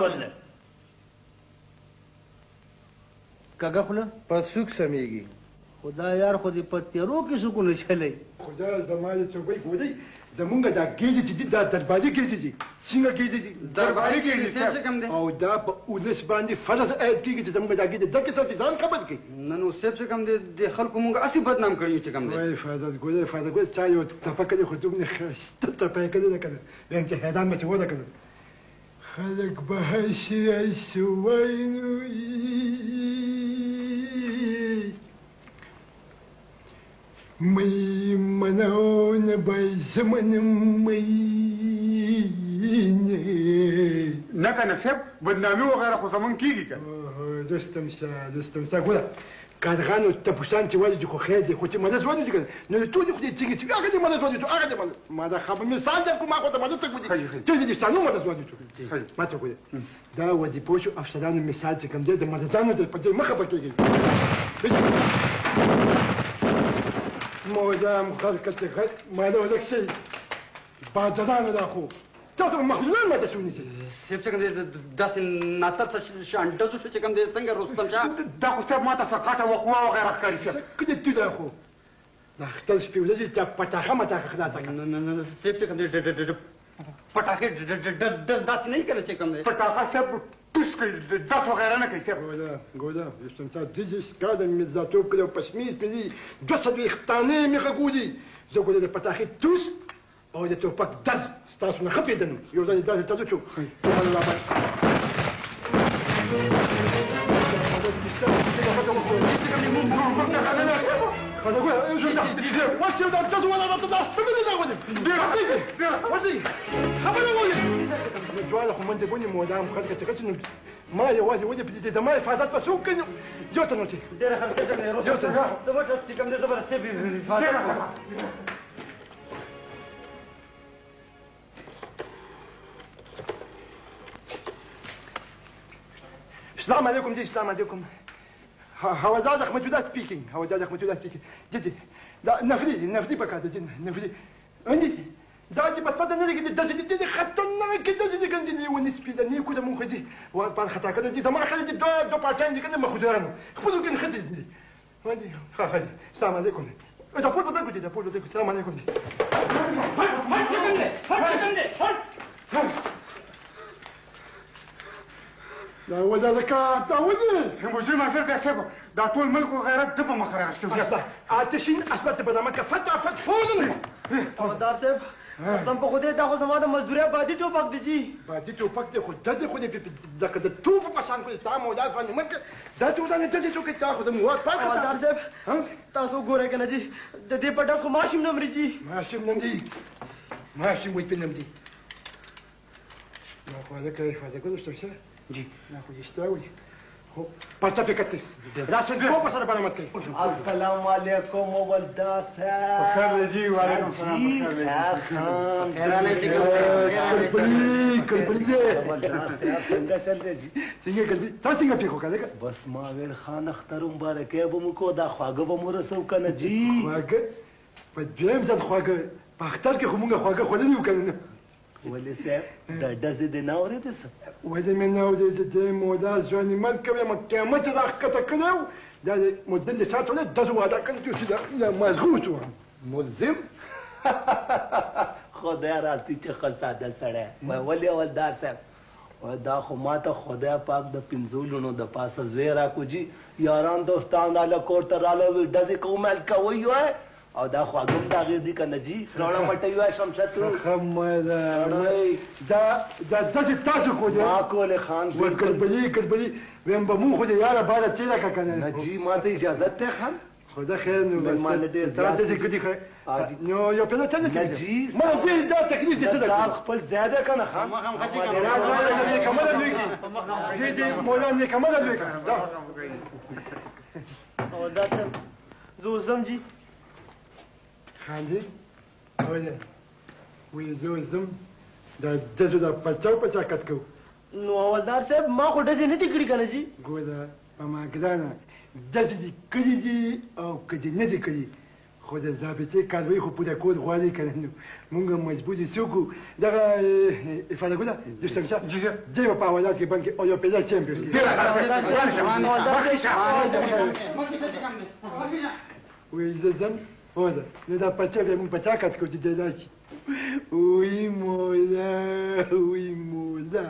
بدله کاګه خوله په سوق سمېږي خدا یار خو دې په تیرو کې سکون چلی خدا زما دې څوکۍ ګوري زمونږ دا ګیجې چې دي دا درباري ګیجې دي څنګه ګیجې دي درباري ګیجې او دا په اولس باندې فرض عاید کېږي چې زمونږ دا ګیجې دغه څه ځان خبر کړي نه نو صاحب څه کم دي د خلکو مونږ اسی بدنام کړیو چې کم دي وای فاده ګوري چا یو تفکر خو دومره خسته تفکر نه کړي یم چې هدان مې ودا کړي خلک به شي سوینو مي منون بزمن مي نه کنه صاحب بدنامي وغیره خو زمون کیږي کنه دوستم سا ګوره کارغانو تپوسان چې وایي خو خیر دی خو چې مدد وایي کنه نو ټول خو دې چې هغه دې مدد وایي هغه دې ما دا خبر مثال درکو ما خو ته مدد ته ګوډي ته دې ستانو مدد وایي ما ته ګوره دا ودی پوښو افسرانو مثال چې کوم دې د مددانو په دې مخه پکېږي مودام خلقت ما له ذاك شيء بعد زمان ذا اخو تاسو مخلوقان ما تسوني صاحب څنګه داسې ناتر څه شانټزو شو چې کوم دې څنګه رستم شاه دا خو صاحب ما ته سکاټه وقوا وغیره ښکاري صاحب کله ته دا خو دا خپل سپیولې ته پټاخه مته خلاص نه صاحب څنګه دې پټاخه داسې نه کوي چې کوم دې پټاخه صاحب ټوس کوي داس وغیره نه کوي صاحب ګودا استمتا دې سکاده مې زاتو کله پسمیز دې دوسه دې ختانه مې غوډي زه ګودا د پټاخه ټوس او دې توپک دز تاسو نه خپېدنو یو ځل داسې تاسو شو الله هذا هو شو ده وش ده تدو ولا تدو استمر ده ولا وزي خبر ولا جوال خو من دې مودام خلک چې کله ما یوازې ودی په دې د ما حفاظت په سوق کې یو ته نوتی ډېر خلک څنګه یو ته دا وخت چې کوم دې زبر سبي حفاظت السلام عليكم السلام عليكم هوازاد احمد الله سبيكينج هوازاد احمد الله سبيكينج جدي لا نفدي بكاته جد نفدي عندي داجي بتفضل نيجي داجي خطنا كده دي كان دي ونسبي ده ني كده مو خدي وبعد خطا كده دي ما خدي دو بارتين دي كده ما خدانو خذوا كده خدي دي عندي خدي السلام عليكم ده بقول بدك دي ده بقول بدك السلام عليكم دي دا ولا زکات دا ولې مسلم افر ده صاحب دا ټول ملک وغیره د په مخ راغستل آتشین اثبت بدامه فتافت فولن دار صاحب اصلا په خوده دا خو زما د مزدوري بادي ټوپک دی جی بادي ټوپک دی خو د دې خو دې د توپ په شان کوي تا مولا باندې مکه دا څه ودانه د دې څه کې تا خو د مواد پاک دار صاحب تاسو ګوره کنه جی د دې پټه خو ماشم نمرې جی ماشم وې په نمدي نو خو دا کوي فاده کوم څه جی ناخذ يستوي هو باتفقت راسن کو بسر برامت کړي السلام علیکم ولدا صاحب خیر جی وعلیکم السلام خان خیرانه جی کلبلی څنګه چل دی جی څنګه کلبلی تاسو څنګه پیښو کړه بس ما ویل خان اختر مبارکه به مو کو دا خواګه به مو رسو کنه جی خواګه په دیم ځل خواګه په اختر کې کومه خواګه خولې وکړنه ولې صاحب دا داسې د ناورې ده څه ولې مې ناورې د دې مودا ځواني مل کوي ما قیامت دا کته کړو دا مدن دې ساتو نه دزو واده کړو چې دا مزغوط و ملزم خدای راستي چې خلصاده سړی ولې ولدا صاحب دا خو ماته خدای پاک د پنځولونو د پاسه زوی راکو جي یاران دوستان راله کور ته راله ډزې کومل کوي وای او دا خواږم دا غیر دي کنه جی روړه مټي وای شمشت دا داسې تاسو کو دي ما کول خان کلبلی ویم به مو خو دې یاره بالا تیزه کا کنه نه جی ما ته اجازه ته خان خدا خیر نو مال دې دې کدي خیر نو یو په څه نه جی ما دې دا تکلیف دې څه دا خپل زیاده کنه خان ما هم خدي کمال لوي دې مولا نه کمال لوي دا او دا زو زم جی خاندي اوله وې زو زم دا دزو دا پچاو پچاکت کو نو اولدار صاحب ما خو ډزې نه دي کړې کنه جی ګودا په ما ګلانه دزې دي کړي دي او کدي نه دي کړي خو د ضابطې کاروي خو پوره کول غواړي که نه نو مونږ هم مجبور څوک وو دغه افاده ګله درسنګ شاه ځای به په حوالات کې بلکې اولمپیاده چمپیون وایي زه ځم هو ده نو دا پچه به مونږ په چا کټ کړو چې دی راشي وی مولا وی مولا